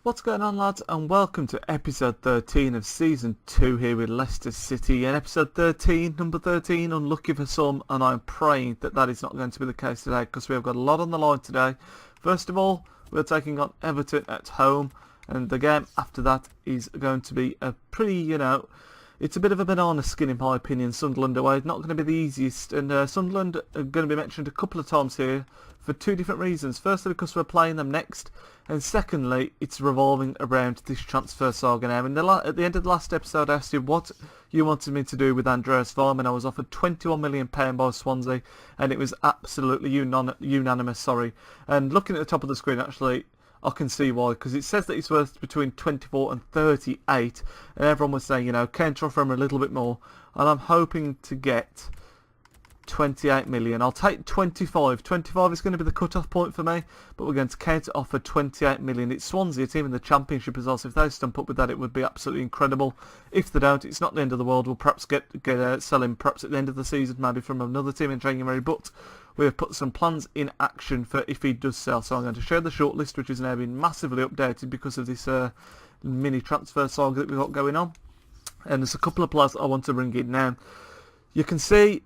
What's going on, lads, and welcome to episode 13 of season 2 here with Leicester City. And episode 13, number 13, unlucky for some, and I'm praying that that is not going to be the case today because we have got a lot on the line today. First of all, we're taking on Everton at home, and the game after that is going to be a pretty, it's a bit of a banana skin in my opinion. Sunderland away, not going to be the easiest, and Sunderland are going to be mentioned a couple of times here for two different reasons. Firstly, because we're playing them next, and secondly, it's revolving around this transfer saga now. At the end of the last episode, I asked you what you wanted me to do with Andreas Weimann. I was offered £21 million by Swansea, and it was absolutely unanimous. And looking at the top of the screen, actually, I can see why, because it says that he's worth between 24 and 38, and everyone was saying, counter offer him a little bit more, and I'm hoping to get 28 million. I'll take 25. 25 is going to be the cut-off point for me, but we're going to counter offer 28 million. It's Swansea, a team in the Championship as well, so if they stump up with that, it would be absolutely incredible. If they don't, it's not the end of the world. We'll perhaps sell him perhaps at the end of the season, maybe from another team in January, but we have put some plans in action for if he does sell. So I'm going to share the shortlist, which has now been massively updated because of this mini transfer saga that we've got going on. And there's a couple of players that I want to bring in now. You can see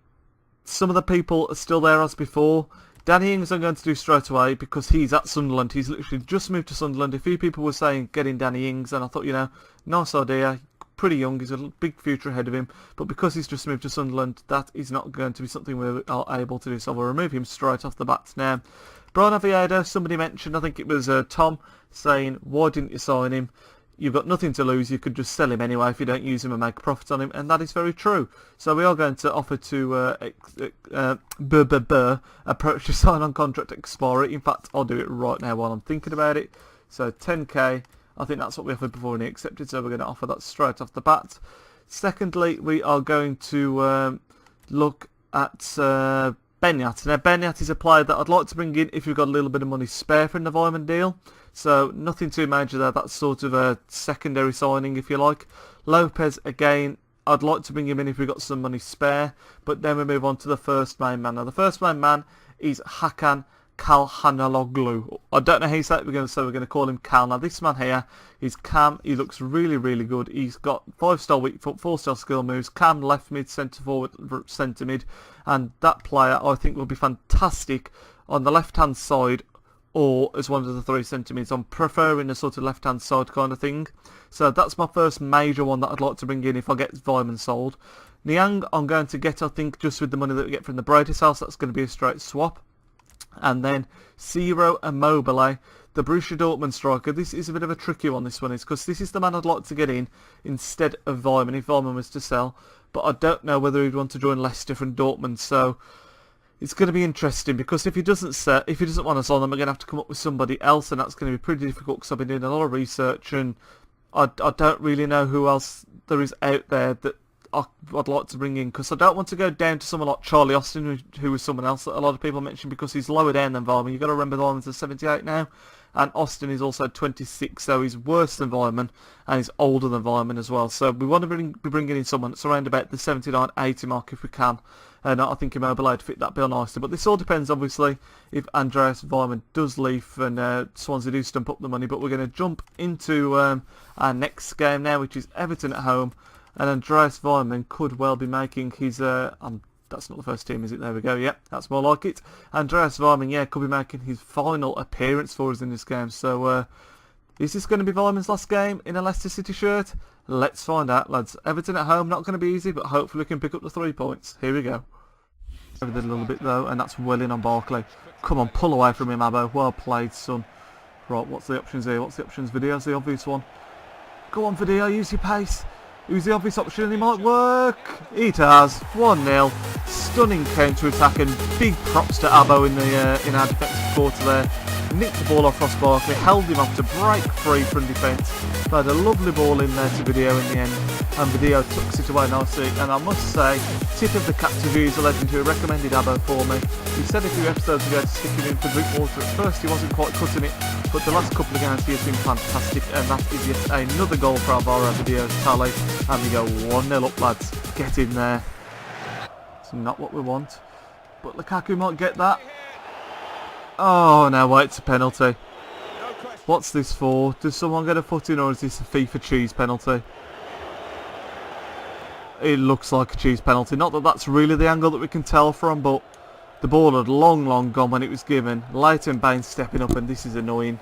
some of the people are still there as before. Danny Ings I'm going to do straight away because he's at Sunderland. He's literally just moved to Sunderland. A few people were saying getting Danny Ings, and I thought, nice idea. Pretty young, he's a big future ahead of him, but because he's just moved to Sunderland, that is not going to be something we are able to do, so we'll remove him straight off the bat. Now, Brian Oviedo, somebody mentioned, I think it was Tom, saying, why didn't you sign him? You've got nothing to lose, you could just sell him anyway if you don't use him and make a profit on him, and that is very true. So we are going to offer to approach the sign-on contract expiry. In fact, I'll do it right now while I'm thinking about it. So 10k. I think that's what we offered before and he accepted, so we're going to offer that straight off the bat. Secondly, we are going to look at Benyat. Now, Benyat is a player that I'd like to bring in if you've got a little bit of money spare from the Weimann deal. So nothing too major there. That's sort of a secondary signing, if you like. Lopez, again, I'd like to bring him in if we've got some money spare. But then we move on to the first main man. Now, the first main man is Hakan Calhanoglu. I don't know how you say it, we're going to call him Cal. Now this man here is Cam. He looks really, really good. He's got 5-star weak foot, 4-star skill moves. Cam left mid, centre forward, centre mid, and that player I think will be fantastic on the left hand side or as one of the 3 centre mids. I'm preferring a sort of left hand side kind of thing. So that's my first major one that I'd like to bring in if I get Weimann sold. Niang I'm going to get, I think, just with the money that we get from the Brady house. That's going to be a straight swap. And then Ciro Immobile, the Borussia Dortmund striker. This is a bit of a tricky one, this one is, because this is the man I'd like to get in instead of Weimann if Weimann was to sell. But I don't know whether he'd want to join Leicester from Dortmund, so it's going to be interesting because if he doesn't want to sell them, we're going to have to come up with somebody else, and that's going to be pretty difficult because I've been doing a lot of research and I don't really know who else there is out there that I'd like to bring in, because I don't want to go down to someone like Charlie Austin, who was someone else that a lot of people mentioned, because he's lower down than Weimann. You've got to remember Weimann's 78 now, and Austin is also 26, so he's worse than Weimann, and he's older than Weimann as well. So we want to be bringing in someone that's around about the 79-80 mark if we can, and I think Immobile would fit that bill nicely. But this all depends, obviously, if Andreas Weimann does leave and Swansea do stump up the money. But we're going to jump into our next game now, which is Everton at home. And Andreas Weimann could well be making his, that's not the first team, is it? There we go, yep, that's more like it. Andreas Weimann, could be making his final appearance for us in this game. So, is this going to be Weimann's last game in a Leicester City shirt? Let's find out, lads. Everton at home, not going to be easy, but hopefully we can pick up the 3 points. Here we go. Over there a little bit though, and that's well in on Barkley. Come on, pull away from him, Abbo. Well played, son. Right, what's the options here? What's the options? Video's the obvious one. Go on, Video, use your pace. Who's the obvious option and he might work? It has. 1-0. Stunning counter-attack and big props to Abbo in our defensive quarter there. Nicked the ball off Ross Barkley, held him off to break free from defence. Played a lovely ball in there to Video in the end, and Video tucks it away nicely. And I must say, tip of the cap to Views, a legend who recommended Abbo for me. He said a few episodes ago to stick him in for drink water. At first he wasn't quite cutting it, but the last couple of games he has been fantastic, and that is yet another goal for Alvaro Video's tally. And we go 1-0 up, lads. Get in there. It's not what we want, but Lukaku might get that. Oh no, wait, it's a penalty. What's this for? Does someone get a foot in, or is this a FIFA cheese penalty? It looks like a cheese penalty. Not that that's really the angle that we can tell from, but the ball had long gone when it was given. Leighton Baines stepping up, and this is annoying.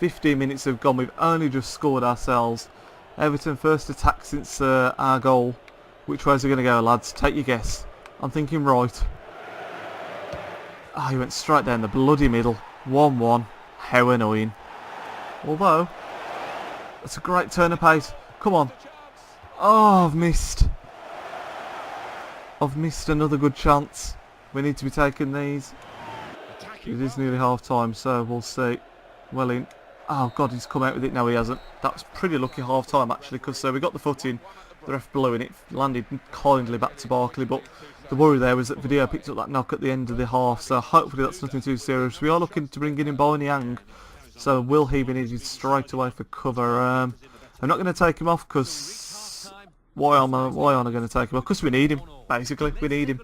15 minutes have gone. We've only just scored ourselves. Everton first attack since our goal. Which way is it going to go, lads? Take your guess. I'm thinking right. Ah, he went straight down the bloody middle. 1-1. How annoying. Although, that's a great turn of pace. Come on. Oh, I've missed. I've missed another good chance. We need to be taking these. It is nearly half time, so we'll see. Well in. Oh God, he's come out with it. No, he hasn't. That's pretty lucky half time actually, because we got the foot in. The ref blew in it, landed kindly back to Barkley, but the worry there was that Video picked up that knock at the end of the half, so hopefully that's nothing too serious. We are looking to bring in Yang, so will he be needed straight away for cover? I'm not going to take him off because why am I going to take him off? Because we need him, basically. We need him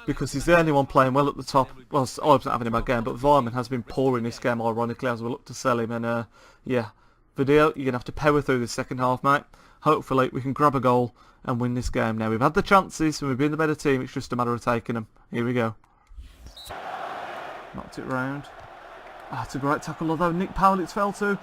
because he's the only one playing well at the top. Well, I wasn't having a bad game, but Weimann has been poor in this game, ironically, as we look to sell him. And yeah, Video, you're going to have to power through the second half, mate. Hopefully we can grab a goal and win this game. Now we've had the chances and we've been the better team, it's just a matter of taking them. Here we go. Knocked it round. Ah, it's a great tackle, although Nick Powell it's fell to.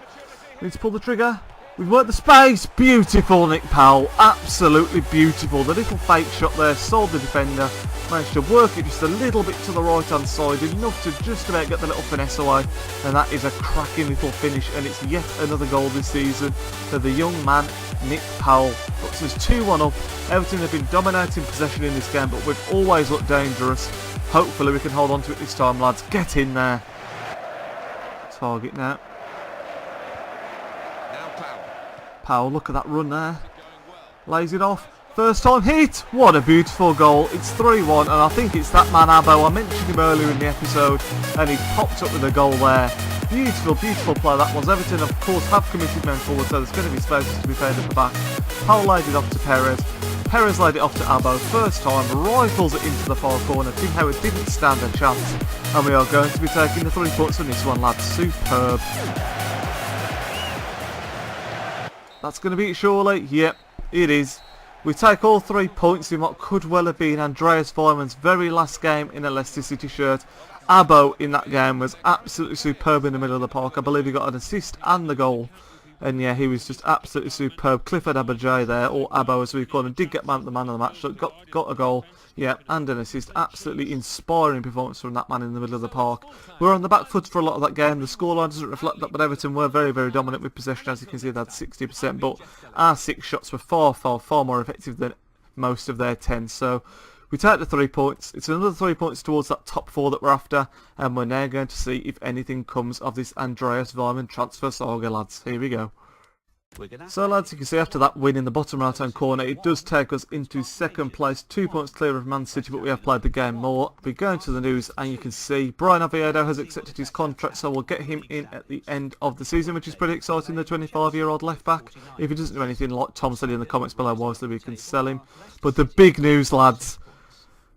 We need to pull the trigger. We've worked the space. Beautiful, Nick Powell. Absolutely beautiful. The little fake shot there sold the defender. Managed to work it just a little bit to the right hand side, enough to just about get the little finesse away. And that is a cracking little finish, and it's yet another goal this season for the young man Nick Powell. Puts us 2-1 up. Everton have been dominating possession in this game, but we've always looked dangerous. Hopefully we can hold on to it this time, lads. Get in there. Target now. Powell, look at that run there. Lays it off. First time hit. What a beautiful goal. It's 3-1, and I think it's that man Abbo. I mentioned him earlier in the episode, and he popped up with a goal there. Beautiful, beautiful play that was. Everton, of course, have committed men forward, so there's going to be spaces to be played at the back. Powell laid it off to Perez. Perez laid it off to Abbo. First time, rifles it into the far corner. Tim Howard didn't stand a chance, and we are going to be taking the 3 points on this one, lads. Superb. That's going to be it, surely? Yep, it is. We take all 3 points in what could well have been Andreas Weimann's very last game in a Leicester City shirt. Abbo in that game was absolutely superb in the middle of the park. I believe he got an assist and the goal. And yeah, he was just absolutely superb. Clifford Abajay there, or Abbo as we call him, did get the man of the match, so got a goal. Yeah, and an assist. Absolutely inspiring performance from that man in the middle of the park. We're on the back foot for a lot of that game. The scoreline doesn't reflect that, but Everton were very, very dominant with possession. As you can see, they had 60%, but our 6 shots were far more effective than most of their 10. So we take the 3 points. It's another 3 points towards that top 4 that we're after, and we're now going to see if anything comes of this Andreas Weimann transfer saga, lads. Here we go. So lads, you can see after that win in the bottom right hand corner, it does take us into second place, 2 points clear of Man City, but we have played the game more. We go into the news and you can see Brian Oviedo has accepted his contract, so we'll get him in at the end of the season, which is pretty exciting. The 25-year-old left back, if he doesn't do anything, like Tom said in the comments below, wisely we can sell him. But the big news, lads,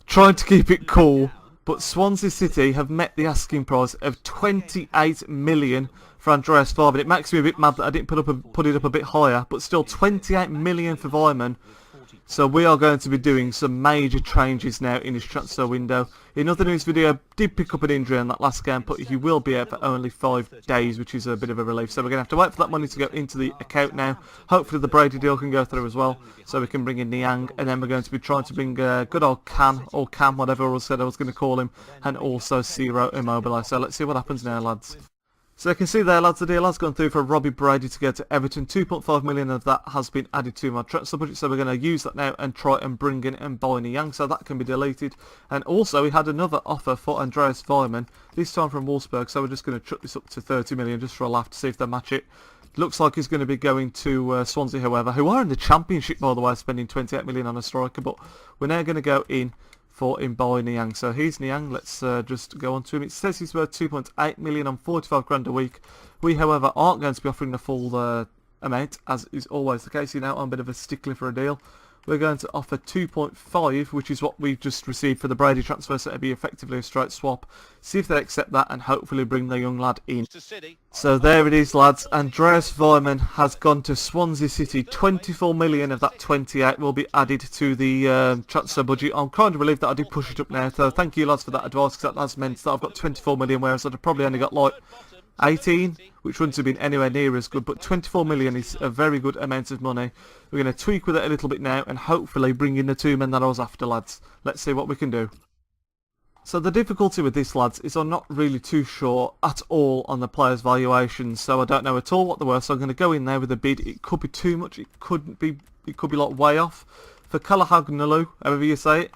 trying to keep it cool, but Swansea City have met the asking price of 28 million for Andreas Weimann. It makes me a bit mad that I didn't put it up a bit higher, but still 28 million for Weimann. So we are going to be doing some major changes now in his transfer window. In other news, Video did pick up an injury in that last game, but he will be out for only 5 days, which is a bit of a relief. So we're going to have to wait for that money to go into the account now. Hopefully the Brady deal can go through as well, so we can bring in Niang, and then we're going to be trying to bring good old Cam, or Cam, whatever I said I was going to call him, and also Ciro Immobile. So let's see what happens now, lads. So you can see there, lads, the deal has gone through for Robbie Brady to go to Everton. 2.5 million of that has been added to my transfer budget, so we're going to use that now and try and bring in Mbani Yang, so that can be deleted. And also we had another offer for Andreas Weimann, this time from Wolfsburg, so we're just going to chuck this up to 30 million just for a laugh to see if they match it. Looks like he's going to be going to Swansea, however, who are in the Championship, by the way, spending 28 million on a striker, but we're now going to go in for Mbani Niang. So here's Niang, let's just go on to him. It says he's worth 2.8 million on 45 grand a week. We, however, aren't going to be offering the full amount, as is always the case. You're now on a bit of a stickler for a deal. we're going to offer 2.5, which is what we've just received for the Brady transfer, so it'll be effectively a straight swap. See if they accept that and hopefully bring the young lad in. So there it is, lads. Andreas Weimann has gone to Swansea City. 24 million of that 28 will be added to the transfer budget. I'm kind of relieved that I did push it up now, so thank you lads for that advice, because that has meant that I've got 24 million, whereas I'd have probably only got like 18, which wouldn't have been anywhere near as good, but 24 million is a very good amount of money. We're going to tweak with it a little bit now and hopefully bring in the two men that I was after, lads. Let's see what we can do. So the difficulty with this, lads, is I'm not really too sure at all on the players' valuations, so I don't know at all what they were, so I'm going to go in there with a bid. It could be too much, it could be like way off. For Kalahagnalu, however you say it,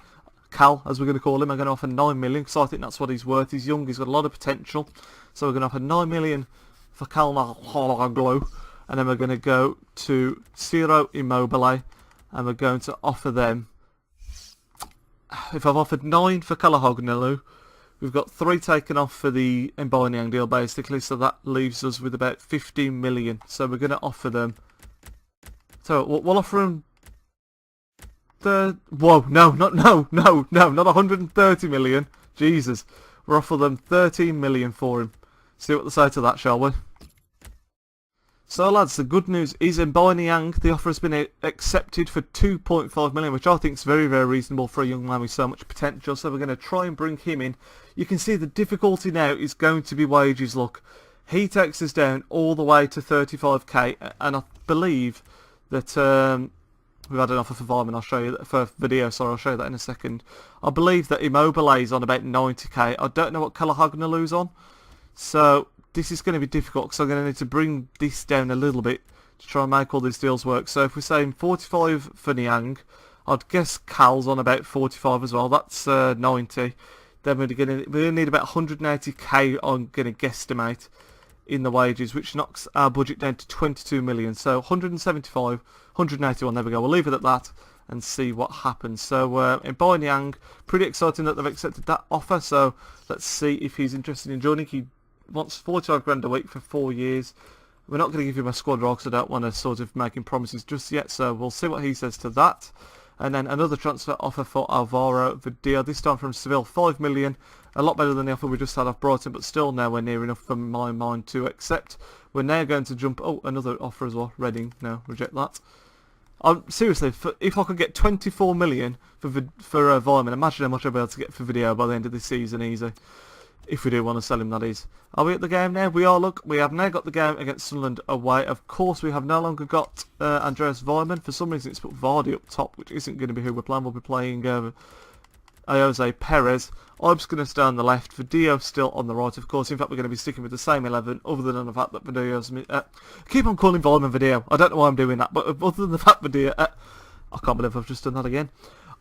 Cal, as we're going to call him, I'm going to offer 9 million, because I think that's what he's worth. He's young, he's got a lot of potential. So we're going to offer 9 million for Kalahagnalu, and then we're going to go to Ciro Immobile, and we're going to offer them, if I've offered 9 for Kalahagnalu, we've got 3 taken off for the Mbanyang deal basically, so that leaves us with about 15 million. So we're going to offer them, so we'll offer them whoa, not 130 million. Jesus. We'll offer them 13 million for him. See what they say to that, shall we? So lads, the good news is Mbanyang, the offer has been accepted for 2.5 million, which I think is very, very reasonable for a young man with so much potential. So we're going to try and bring him in. You can see the difficulty now is going to be wages. Look, he takes us down all the way to 35k, and I believe that we've had an offer for Weimann. I'll show you that for video. Sorry, I'll show you that in a second. I believe that Immobile is on about 90k. I don't know what Kalahagnalu's on, so this is going to be difficult because I'm going to need to bring this down a little bit to try and make all these deals work. So if we're saying 45 for Niang, I'd guess Cal's on about 45 as well. That's 90. Then we're going to need about 180k. I'm going to guesstimate in the wages, which knocks our budget down to 22 million. So 175, 181. There we go. We'll leave it at that and see what happens. So in Niang, pretty exciting that they've accepted that offer. So let's see if he's interested in joining. He wants 45 grand a week for 4 years. We're not going to give him a squad role because I don't want to sort of make him promises just yet, so we'll see what he says to that. And then another transfer offer for Alvaro Vidio, this time from Seville, 5 million. A lot better than the offer we just had off Brighton, but still nowhere near enough for my mind to accept. We're now going to jump, oh, another offer as well, Reading, no, reject that. Seriously, if I could get 24 million for Weimann, imagine how much I'll be able to get for Video by the end of this season, easy. If we do want to sell him, that is. Are we at the game now? We are, look. We have now got the game against Sunderland away. Of course, we have no longer got Andreas Weimann. For some reason, it's put Vardy up top, which isn't going to be who we're playing. We'll be playing Jose Perez. I'm just going to stay on the left. Vidio's still on the right, of course. In fact, we're going to be sticking with the same 11, other than the fact that Vidio's... keep on calling Weimann Video. I don't know why I'm doing that, but other than the fact Vidio... I can't believe I've just done that again.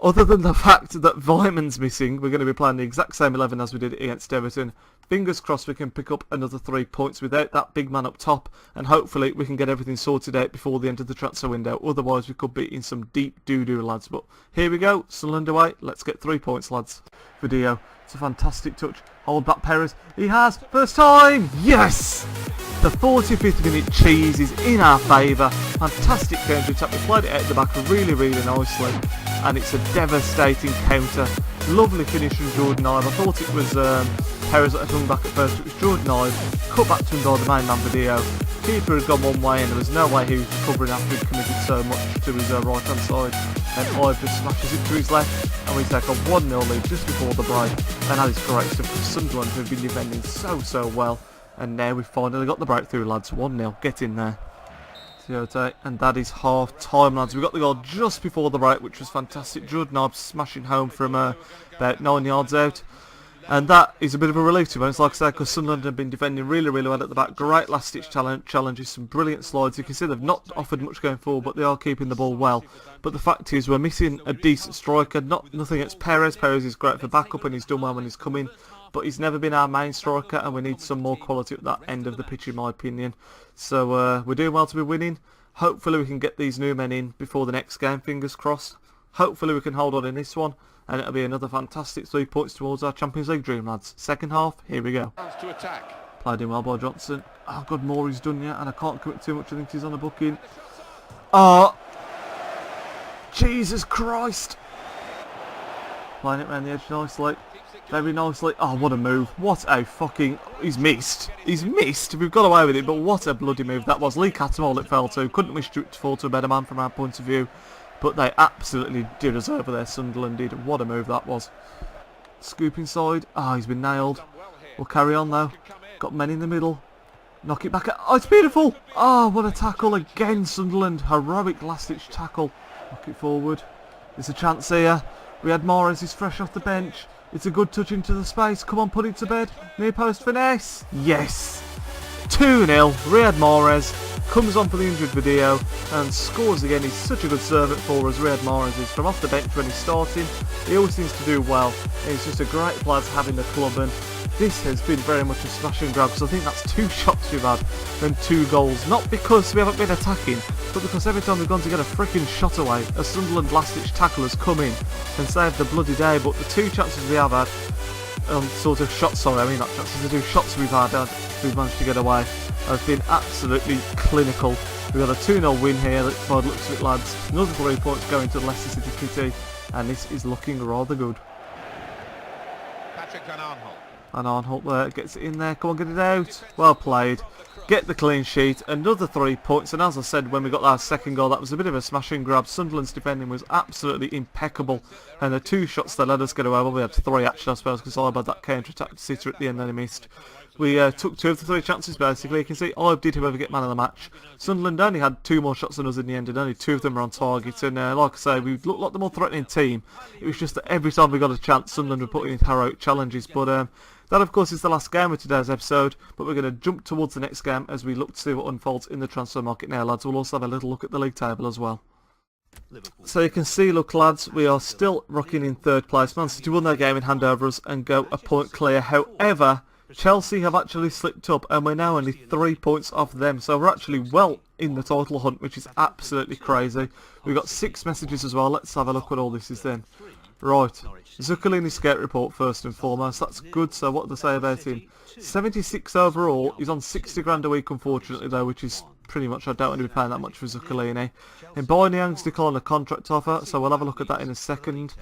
Other than the fact that Weimann's missing, we're going to be playing the exact same 11 as we did against Everton. Fingers crossed we can pick up another 3 points without that big man up top, and hopefully we can get everything sorted out before the end of the transfer window. Otherwise we could be in some deep doo-doo, lads. But here we go, Sunderland away. Let's get 3 points, lads. Video. It's a fantastic touch. Hold back Perez. He has. First time! Yes! The 45th minute cheese is in our favour. Fantastic counter attack. We played it out the back really, really nicely. And it's a devastating counter. Lovely finish from Jordan Ive. I thought it was Perez that had hung back at first. It was Jordan Ive. Cut back to him by the main man Video. Keeper had gone one way and there was no way he was recovering after he'd committed so much to his right hand side. And Ive just smashes it to his left. And we take a 1-0 lead just before the break. And that is great stuff for Sunderland, who've been defending so well. And now we've finally got the breakthrough, lads. 1-0. Get in there. And that is half time, lads. We got the goal just before the break, which was fantastic. Jordan Ibe smashing home from about 9 yards out. And that is a bit of a relief to be honest, like I said, because Sunderland have been defending really well at the back. Great last-ditch challenges, some brilliant slides. You can see they've not offered much going forward, but they are keeping the ball well. But the fact is, we're missing a decent striker. Nothing against Perez. Perez is great for backup, and he's done well when he's come in. But he's never been our main striker, and we need some more quality at that end of the pitch, in my opinion. So we're doing well to be winning. Hopefully we can get these new men in before the next game, fingers crossed. Hopefully we can hold on in this one, and it'll be another fantastic 3 points towards our Champions League dream, lads. Second half, here we go. To attack. Played in well by Johnson. Oh, God, Morey's done yet, and I can't commit too much. I think he's on a booking. Oh, Jesus Christ! Playing it around the edge nicely. Very nicely. Oh, what a move. What a fucking... He's missed. He's missed. We've got away with it, but what a bloody move that was. Lee Cattermole it fell to. Couldn't wish it to fall to a better man from our point of view. But they absolutely did us over there. Sunderland did. What a move that was. Scoop inside. Ah, he's been nailed. We'll carry on though. Got men in the middle. Knock it back. Oh, it's beautiful. Oh, what a tackle again, Sunderland. Heroic last-ditch tackle. Knock it forward. There's a chance here. Riyad Mahrez is fresh off the bench. It's a good touch into the space. Come on, put it to bed. Near post finesse. Yes. 2-0. Riyad Mahrez comes on for the injured video and scores again. He's such a good servant for us. Riyad Mahrez is from off the bench when he's starting. He always seems to do well. He's just a great player to have in the club, and this has been very much a smash and grab, because I think that's 2 shots we've had and 2 goals. Not because we haven't been attacking, but because every time we've gone to get a freaking shot away, a Sunderland last-ditch tackle has come in and saved the bloody day. But the 2 chances we have had, sort of shots, sorry, I mean not chances, the 2 shots we've we've managed to get away, have been absolutely clinical. We've got a 2-0 win here by the looks of it, lads. Another 3 points going to the Leicester City kitty, and this is looking rather good. And Arnholt there gets it in there. Come on, get it out. Well played. Get the clean sheet. Another 3 points. And as I said when we got our second goal, that was a bit of a smash and grab. Sunderland's defending was absolutely impeccable. And the 2 shots that let us get away, well, we had 3 actually, I suppose, because I had that counter-attack to Sitter at the end and he missed. We took 2 of the 3 chances basically. You can see I did whoever get man of the match. Sunderland only had 2 more shots than us in the end, and only 2 of them were on target. And like I say, we looked like the more threatening team. It was just that every time we got a chance, Sunderland were putting in heroic challenges. But that of course is the last game of today's episode, but we're going to jump towards the next game as we look to see what unfolds in the transfer market now, lads. We'll also have a little look at the league table as well. So you can see, look lads, we are still rocking in 3rd place. Man City won their game in hand over us and go a point clear. However, Chelsea have actually slipped up and we're now only 3 points off them. So we're actually well in the title hunt, which is absolutely crazy. We've got 6 messages as well. Let's have a look what all this is then. Right, Zuccolini's skate report first and foremost. That's good. So what do they say about him? 76 overall. He's on 60 grand a week, unfortunately, though, which is pretty much, I don't want to be paying that much for Zuccolini. And Boyniang's declined a contract offer, so we'll have a look at that in a second.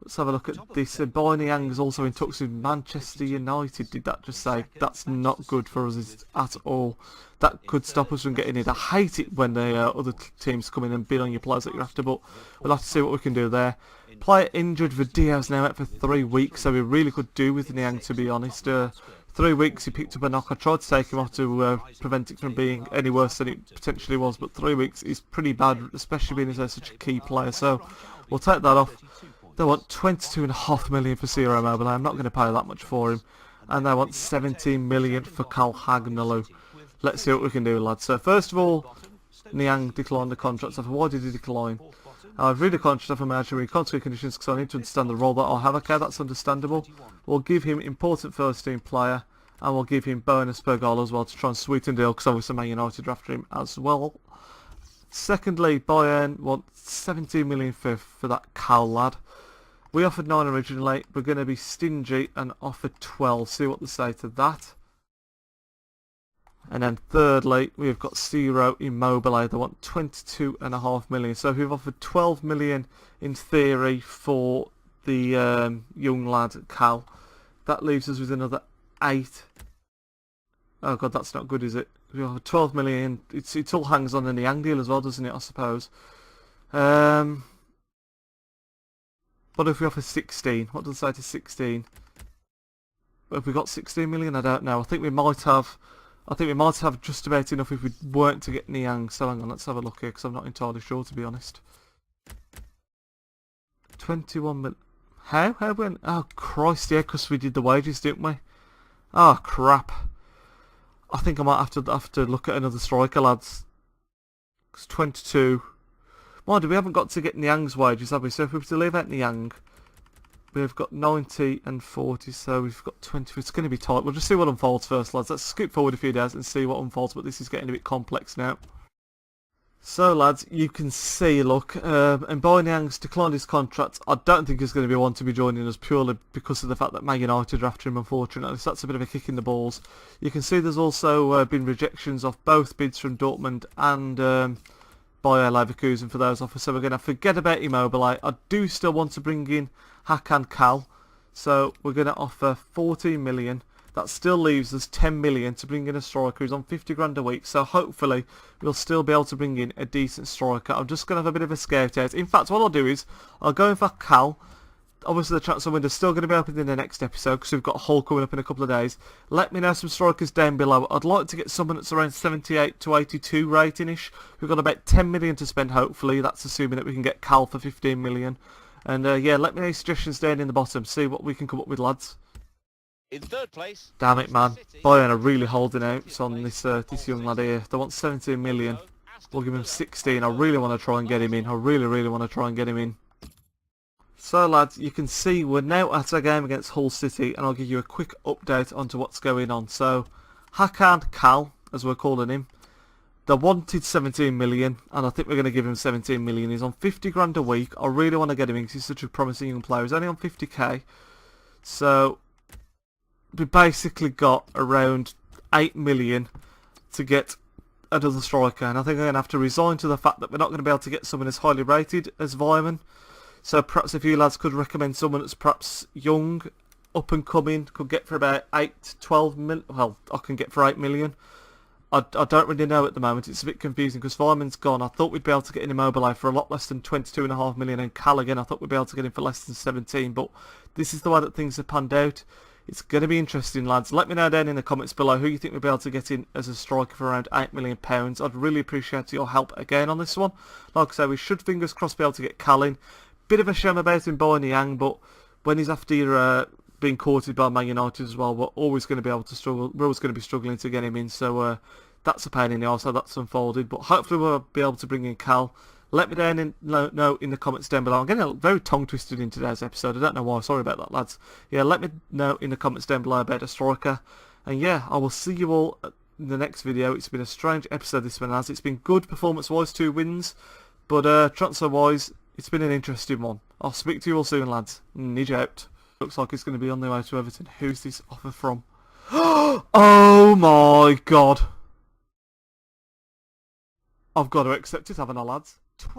Let's have a look at this. Boyniang is also in talks with Manchester United. Did that just say? That's not good for us at all. That could stop us from getting it. I hate it when the other teams come in and bid on your players that you're after, but we'll have to see what we can do there. Player injured. Video's now out for 3 weeks, so we really could do with Niang, to be honest. 3 weeks he picked up a knock. I tried to take him off to prevent it from being any worse than it potentially was, but 3 weeks is pretty bad, especially being as such a key player, so we'll take that off. They want 22.5 million for Ciro Immobile. I'm not going to pay that much for him. And they want 17 million for Carl Hagnalu. Let's see what we can do, lads. So first of all, Niang declined the contract offer. Why did he decline? I've read the contract offer marginally contract conditions because I need to understand the role that I'll have. Okay, that's understandable. We'll give him important first team player and we'll give him bonus per goal as well to try and sweeten the deal, because obviously Man United are after him as well. Secondly, Bayern want 17 million for that Cal lad. We offered 9 originally. We're going to be stingy and offer 12. See what they say to that. And then thirdly, we've got Ciro Immobile. They want 22.5 million. So we've offered 12 million in theory for the young lad Cal. That leaves us with another 8. Oh god, that's not good, is it? We offer 12 million. It all hangs on the Niang deal as well, doesn't it? I suppose. What if we offer 16? What does it say to 16? Have we got 16 million? I don't know. I think we might have just about enough if we weren't to get Niang. So hang on, let's have a look here, because I'm not entirely sure, to be honest. 21 million. How? How when? Oh Christ, yeah, because we did the wages, didn't we? Oh crap. I think I might have to look at another striker, lads. It's 22. Mind you, we haven't got to get Niang's wages, have we? So if we were to leave out Niang, we've got 90 and 40, so we've got 20. It's going to be tight. We'll just see what unfolds first, lads. Let's skip forward a few days and see what unfolds, but this is getting a bit complex now. So, lads, you can see, look, and Niang's declined his contract. I don't think he's going to be one to be joining us purely because of the fact that Man United are after him, unfortunately. So that's a bit of a kick in the balls. You can see there's also been rejections of both bids from Dortmund and Bayer Leverkusen for those offers, so we're going to forget about Immobile. I do still want to bring in Hakan Kal, so we're going to offer 14 million. That still leaves us 10 million to bring in a striker who's on 50 grand a week, so hopefully we'll still be able to bring in a decent striker. I'm just going to have a bit of a scout out. In fact, what I'll do is I'll go in for Kal. Obviously the transfer window's still going to be open in the next episode because we've got a Hull coming up in a couple of days. Let me know some strikers down below. I'd like to get someone that's around 78 to 82 rating-ish. We've got about 10 million to spend, hopefully. That's assuming that we can get Cal for 15 million. And yeah, let me know your suggestions down in the bottom. See what we can come up with, lads. In third place, damn it, man. Bayern are really holding out on this young lad here. They want 17 million. We'll give him 16. I really want to try and get him in. I really want to try and get him in. So lads, you can see we're now at our game against Hull City, and I'll give you a quick update onto what's going on. So, Hakan Kal, as we're calling him, they wanted 17 million, and I think we're going to give him 17 million. He's on 50 grand a week. I really want to get him in because he's such a promising young player. He's only on 50k. So, we basically got around 8 million to get another striker, and I think I'm going to have to resign to the fact that we're not going to be able to get someone as highly rated as Weimann. So perhaps if you lads could recommend someone that's perhaps young, up and coming, could get for about 8 to 12 million. Well, I can get for 8 million. I don't really know at the moment. It's a bit confusing because Weimann's gone. I thought we'd be able to get an Immobile for a lot less than 22.5 million, and Callaghan I thought we'd be able to get him for less than 17. But this is the way that things have panned out. It's going to be interesting, lads. Let me know down in the comments below who you think we'll be able to get in as a striker for around £8 million. I'd really appreciate your help again on this one. Like I say, we should, fingers crossed, be able to get Cal in. Bit of a shame about him buying Yang, but when he's after being courted by Man United as well, we're always going to be able to struggle. We're always going to be struggling to get him in, so that's a pain in the arse how that's unfolded. But hopefully we'll be able to bring in Cal. Let me know in the comments down below. I'm getting very tongue-twisted in today's episode. I don't know why. Sorry about that, lads. Yeah, let me know in the comments down below about a striker. And yeah, I will see you all in the next video. It's been a strange episode, this one has. It's been good performance-wise, 2 wins. But transfer-wise, it's been an interesting one. I'll speak to you all soon, lads. Nidge out. Looks like it's going to be on the way to Everton. Who's this offer from? Oh my god. I've got to accept it, haven't I, lads?